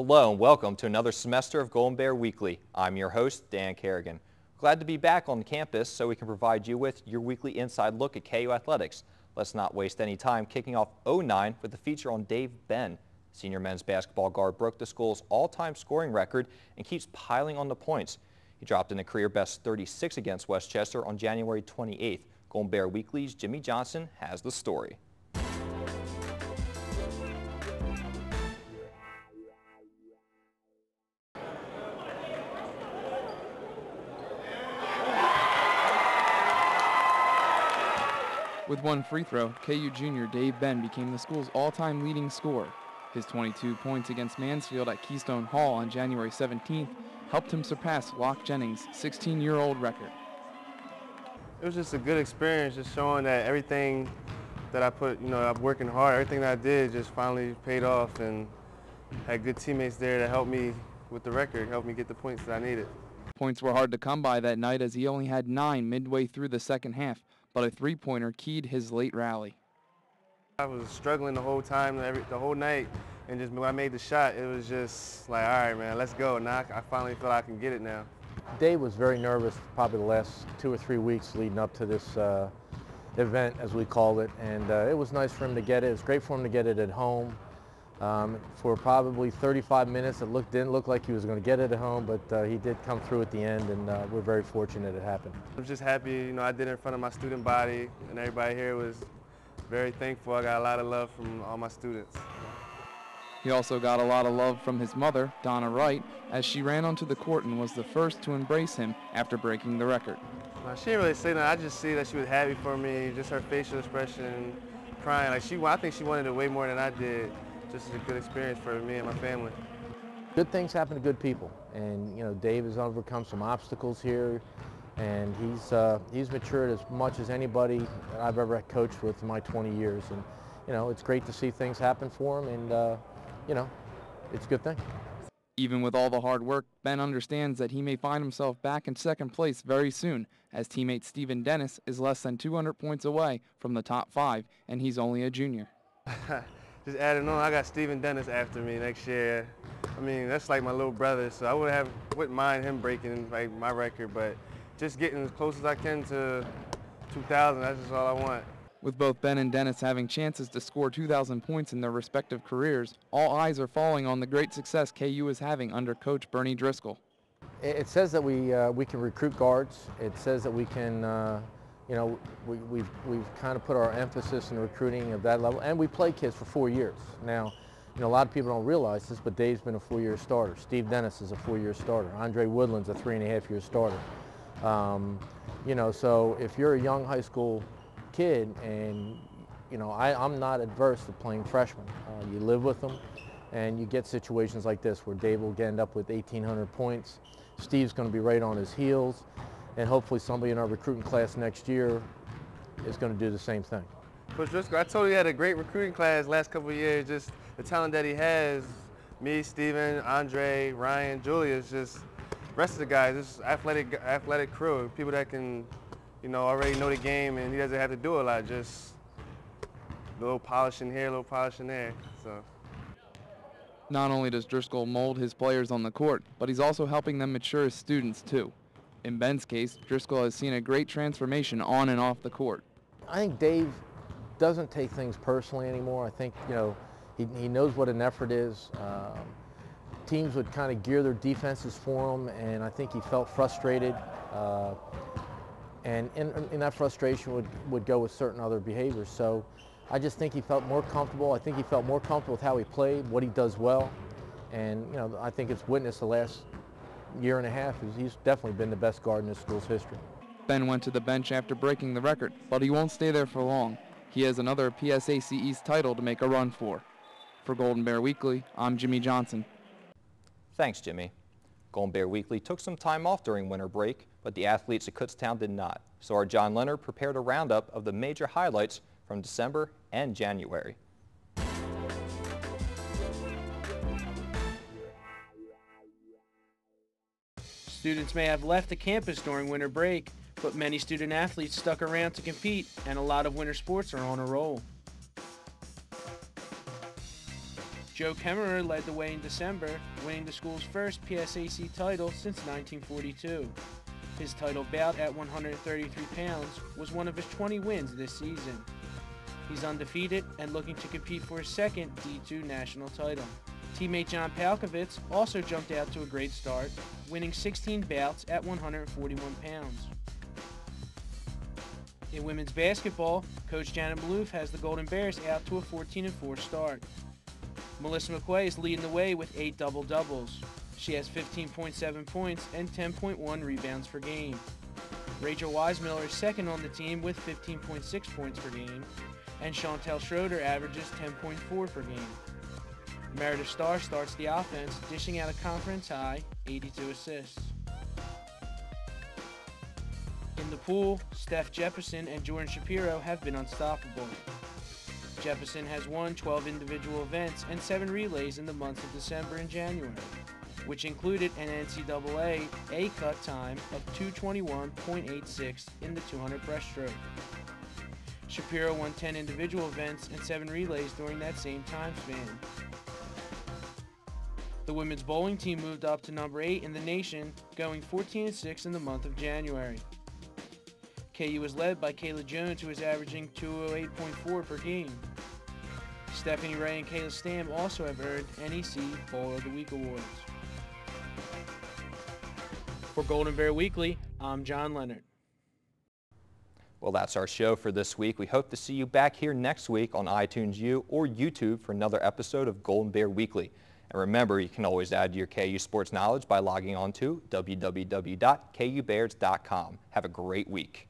Hello and welcome to another semester of Golden Bear Weekly. I'm your host, Dan Kerrigan. Glad to be back on campus so we can provide you with your weekly inside look at KU athletics. Let's not waste any time kicking off 09 with a feature on Dave Benn. Senior men's basketball guard broke the school's all-time scoring record and keeps piling on the points. He dropped in a career-best 36 against Westchester on January 28th. Golden Bear Weekly's Jimmy Johnson has the story. With one free throw, KU junior Dave Benn became the school's all-time leading scorer. His 22 points against Mansfield at Keystone Hall on January 17th helped him surpass Locke Jennings' 16-year-old record. It was just a good experience, just showing that everything that I put, I'm working hard, everything that I did just finally paid off, and had good teammates there to help me with the record, help me get the points that I needed. Points were hard to come by that night as he only had 9 midway through the second half, but a three-pointer keyed his late rally. I was struggling the whole time, the whole night, and just when I made the shot, it was just like, all right, man, let's go. Now I finally feel I can get it now. Dave was very nervous probably the last 2 or 3 weeks leading up to this event, as we called it, and it was nice for him to get it. It was great for him to get it at home. For probably 35 minutes, it didn't look like he was going to get it at home, but he did come through at the end, and we're very fortunate it happened. I'm just happy, I did it in front of my student body, and everybody here was very thankful. I got a lot of love from all my students. He also got a lot of love from his mother, Donna Wright, as she ran onto the court and was the first to embrace him after breaking the record. She didn't really say that. I just see that she was happy for me, just her facial expression, crying. I think she wanted it way more than I did. Just a good experience for me and my family. Good things happen to good people, and Dave has overcome some obstacles here, and he's matured as much as anybody that I've ever coached with in my 20 years, and it's great to see things happen for him, and it's a good thing. Even with all the hard work, Ben understands that he may find himself back in second place very soon, as teammate Stephen Dennis is less than 200 points away from the top 5, and he's only a junior. Just adding on, I got Stephen Dennis after me next year. I mean, that's like my little brother, so I wouldn't mind him breaking my record, but just getting as close as I can to 2,000, that's just all I want. With both Ben and Dennis having chances to score 2,000 points in their respective careers, all eyes are falling on the great success KU is having under Coach Bernie Driscoll. It says that we can recruit guards. It says that we can we've kind of put our emphasis in recruiting of that level, and we play kids for 4 years. Now, a lot of people don't realize this, but Dave's been a 4-year starter. Steve Dennis is a 4-year starter. Andre Woodland's a 3.5-year starter. So if you're a young high school kid, and I'm not adverse to playing freshmen. You live with them, and you get situations like this where Dave will end up with 1,800 points. Steve's going to be right on his heels. And hopefully somebody in our recruiting class next year is going to do the same thing. Coach Driscoll, I told you he had a great recruiting class last couple of years. Just the talent that he has, me, Steven, Andre, Ryan, Julius, just the rest of the guys, just athletic crew, people that can, already know the game, and he doesn't have to do a lot, just a little polishing here, a little polishing there. So. Not only does Driscoll mold his players on the court, but he's also helping them mature as students too. In Ben's case, Driscoll has seen a great transformation on and off the court. I think Dave doesn't take things personally anymore. I think, he knows what an effort is. Teams would kind of gear their defenses for him, and I think he felt frustrated. And in that frustration would go with certain other behaviors. So I just think he felt more comfortable. I think he felt more comfortable with how he played, what he does well. And, I think it's witnessed the last year and a half. He's definitely been the best guard in this school's history. Ben went to the bench after breaking the record, but he won't stay there for long. He has another PSAC East title to make a run for. For Golden Bear Weekly, I'm Jimmy Johnson. Thanks, Jimmy. Golden Bear Weekly took some time off during winter break, but the athletes at Kutztown did not. So our John Leonard prepared a roundup of the major highlights from December and January. Students may have left the campus during winter break, but many student athletes stuck around to compete, and a lot of winter sports are on a roll. Joe Kemmerer led the way in December, winning the school's first PSAC title since 1942. His title bout at 133 pounds was one of his 20 wins this season. He's undefeated and looking to compete for his second D2 national title. Teammate John Palkovitz also jumped out to a great start, winning 16 bouts at 141 pounds. In women's basketball, Coach Janet Maloof has the Golden Bears out to a 14-4 start. Melissa McQuay is leading the way with 8 double-doubles. She has 15.7 points and 10.1 rebounds per game. Rachel Weismiller is second on the team with 15.6 points per game, and Chantel Schroeder averages 10.4 per game. Meredith Starr starts the offense, dishing out a conference-high 82 assists. In the pool, Steph Jefferson and Jordan Shapiro have been unstoppable. Jefferson has won 12 individual events and 7 relays in the months of December and January, which included an NCAA A-cut time of 2:21.86 in the 200 breaststroke. Shapiro won 10 individual events and 7 relays during that same time span. The women's bowling team moved up to number 8 in the nation, going 14-6 in the month of January. KU is led by Kayla Jones, who is averaging 208.4 per game. Stephanie Ray and Kayla Stam also have earned NEC Bowler of the Week awards. For Golden Bear Weekly, I'm John Leonard. Well, that's our show for this week. We hope to see you back here next week on iTunes U or YouTube for another episode of Golden Bear Weekly. And remember, you can always add to your KU sports knowledge by logging on to www.kubears.com. Have a great week.